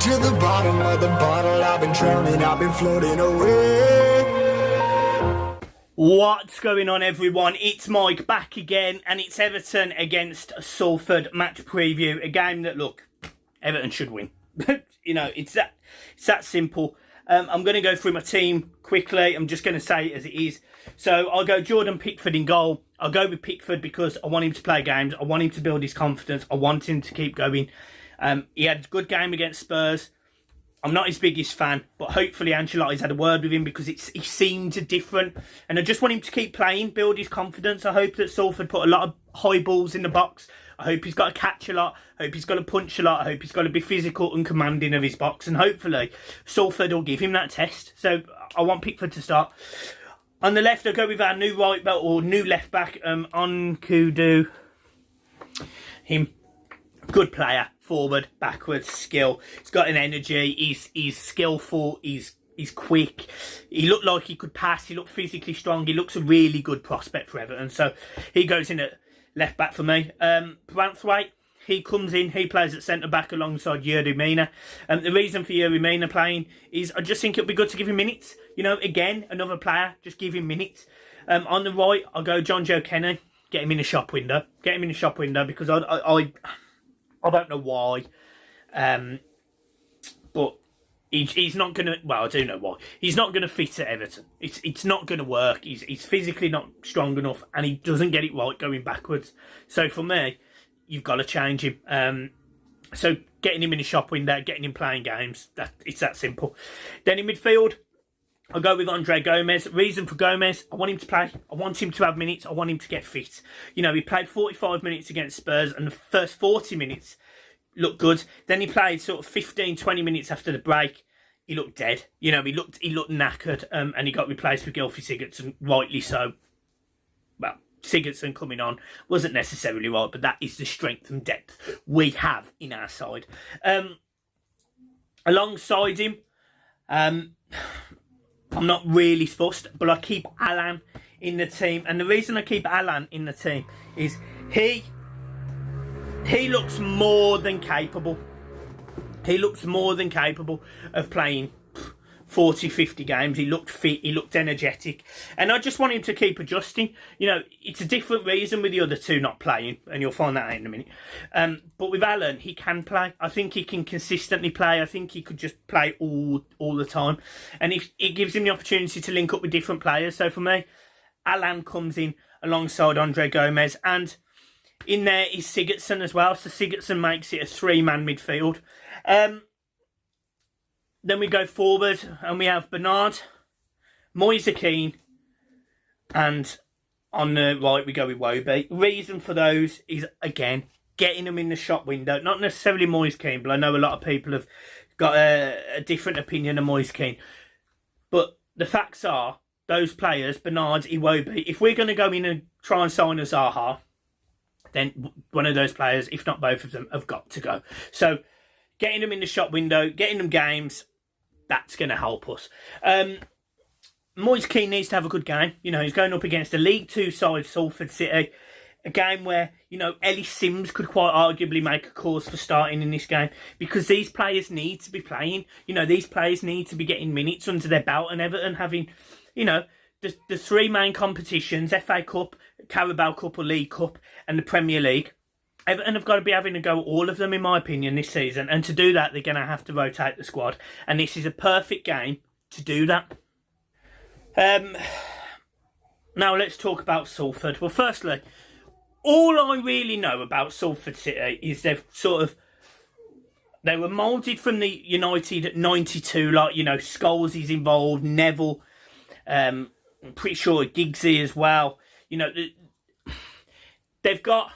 to the bottom of the bottle. I've been drowning, I've been floating away. What's going on, everyone? It's Mike back again, and it's Everton against Salford match preview. A game that, look, Everton should win. You know, it's that simple. I'm going to go through my team quickly. I'm just going to say it as it is. So I'll go Jordan Pickford in goal. I'll go with Pickford because I want him to play games. I want him to build his confidence. I want him to keep going. He had a good game against Spurs. I'm not his biggest fan, but hopefully Ancelotti's had a word with him because he seemed different. And I just want him to keep playing, build his confidence. I hope that Salford put a lot of high balls in the box. I hope he's got to catch a lot. I hope he's got to punch a lot. I hope he's got to be physical and commanding of his box. And hopefully Salford will give him that test. So I want Pickford to start. On the left, I'll go with our new right back or new left back, on Kudu. Him. Good player, forward, backwards, skill. He's got an energy. He's skillful. He's quick. He looked like he could pass. He looked physically strong. He looks a really good prospect for Everton. So he goes in at left back for me. Branthwaite, he comes in. He plays at centre back alongside Yerry Mina. The reason for Yerry Mina playing is I just think it'll be good to give him minutes. You know, again, another player. Just give him minutes. On the right, I'll go John Joe Kenny. Get him in the shop window. Get him in the shop window because I don't know why, but he's not going to, well, I do know why. He's not going to fit at Everton. It's not going to work. He's physically not strong enough and he doesn't get it right going backwards. So for me, you've got to change him. So getting him in the shop window, getting him playing games, it's that simple. Then in midfield, I'll go with Andre Gomez. Reason for Gomez, I want him to play. I want him to have minutes. I want him to get fit. You know, he played 45 minutes against Spurs and the first 40 minutes looked good. Then he played sort of 15, 20 minutes after the break. He looked dead. You know, he looked knackered and he got replaced with Gylfi Sigurdsson, rightly so. Well, Sigurdsson coming on wasn't necessarily right, but that is the strength and depth we have in our side. Alongside him, I'm not really fussed, but I keep Alan in the team. And the reason I keep Alan in the team is he looks more than capable. He looks more than capable of playing 40, 50 games. He looked fit. He looked energetic. And I just want him to keep adjusting. You know, it's a different reason with the other two not playing. And you'll find that out in a minute. But with Alan, he can play. I think he can consistently play. I think he could just play all the time. And it gives him the opportunity to link up with different players. So for me, Alan comes in alongside Andre Gomez. And in there is Sigurdsson as well. So Sigurdsson makes it a three-man midfield. Then we go forward and we have Bernard, Moise Keane, and on the right we go with Wobie. Reason for those is, again, getting them in the shop window. Not necessarily Moise Keane, but I know a lot of people have got a different opinion of Moise Keane. But the facts are, those players, Bernard, Iwobi, if we're going to go in and try and sign a Zaha, then one of those players, if not both of them, have got to go. So getting them in the shop window, getting them games, that's going to help us. Moise Keane needs to have a good game. You know, he's going up against a League Two side, Salford City. A game where, you know, Ellis Sims could quite arguably make a cause for starting in this game because these players need to be playing. You know, these players need to be getting minutes under their belt, and Everton having, you know, the three main competitions, FA Cup, Carabao Cup or League Cup, and the Premier League. Everton have got to be having a go at all of them, in my opinion, this season. And to do that, they're going to have to rotate the squad. And this is a perfect game to do that. Now, let's talk about Salford. Well, firstly, all I really know about Salford City is they were moulded from the United at 92. Like, you know, Scholes is involved, Neville, I'm pretty sure Giggsy as well. You know, they've got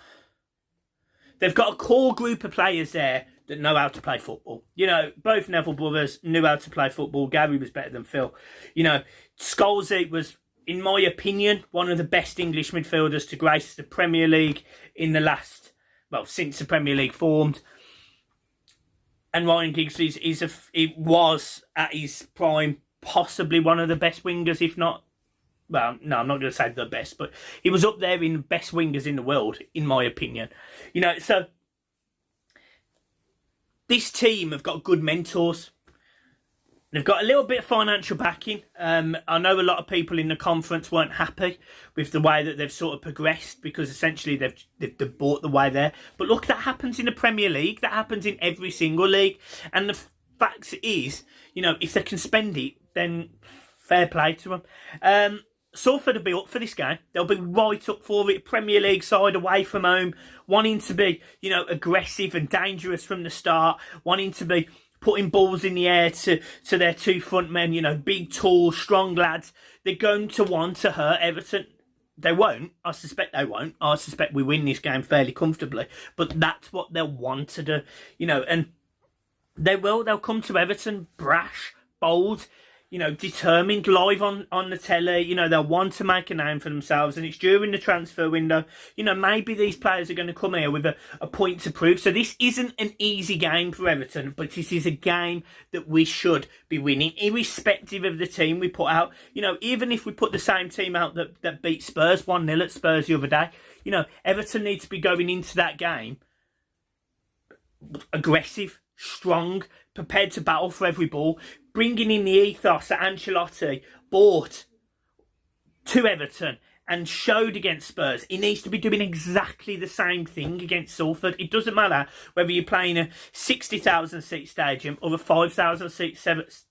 a core group of players there that know how to play football. You know, both Neville brothers knew how to play football. Gary was better than Phil. You know, Scholes was, in my opinion, one of the best English midfielders to grace the Premier League in the last, well, since the Premier League formed. And Ryan Giggs was at his prime, possibly one of the best wingers, if not, well, no, I'm not going to say the best, but he was up there in the best wingers in the world, in my opinion. You know, so this team have got good mentors. They've got a little bit of financial backing. I know a lot of people in the conference weren't happy with the way that they've sort of progressed, because essentially they've bought the way there. But look, that happens in the Premier League. That happens in every single league. And the fact is, you know, if they can spend it, then fair play to them. Salford will be up for this game. They'll be right up for it. Premier League side, away from home, wanting to be, you know, aggressive and dangerous from the start, wanting to be putting balls in the air to their two front men, you know, big, tall, strong lads. They're going to want to hurt Everton. They won't. I suspect they won't. I suspect we win this game fairly comfortably. But that's what they'll want to do, you know, and they will. They'll come to Everton brash, bold, you know, determined, live on the telly. You know, they'll want to make a name for themselves, and it's during the transfer window. You know, maybe these players are going to come here with a point to prove. So this isn't an easy game for Everton, but this is a game that we should be winning, irrespective of the team we put out. You know, even if we put the same team out that beat Spurs 1-0 at Spurs the other day, you know, Everton needs to be going into that game aggressive, strong, prepared to battle for every ball, bringing in the ethos that Ancelotti brought to Everton and showed against Spurs. He needs to be doing exactly the same thing against Salford. It doesn't matter whether you're playing a 60,000 seat stadium or a 5,000 seat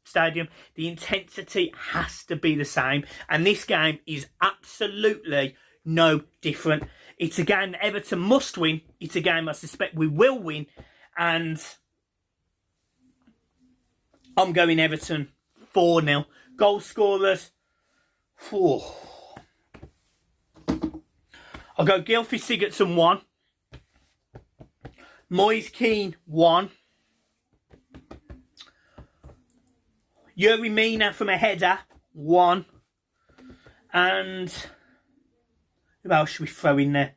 stadium. The intensity has to be the same. And this game is absolutely no different. It's a game that Everton must win. It's a game I suspect we will win. And I'm going Everton 4-0. Goal scorers. I'll go Gylfi Sigurdsson 1. Moise Keane 1. Yuri Mina from a header 1. And who else should we throw in there?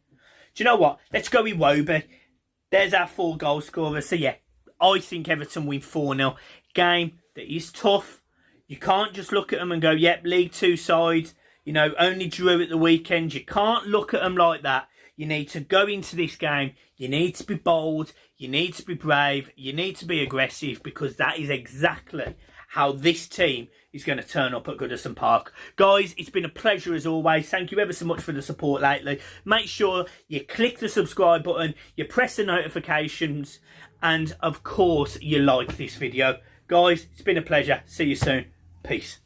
Do you know what? Let's go with Iwobi. There's our 4 goal scorers. So yeah, I think Everton win 4-0. Game that is tough. You can't just look at them and go, yep, League 2 sides, you know, only drew at the weekend. You can't look at them like that. You need to go into this game. You need to be bold. You need to be brave. You need to be aggressive, because that is exactly how this team is going to turn up at Goodison Park. Guys, it's been a pleasure as always. Thank you ever so much for the support lately. Make sure you click the subscribe button, you press the notifications, and of course you like this video. Guys, it's been a pleasure. See you soon. Peace.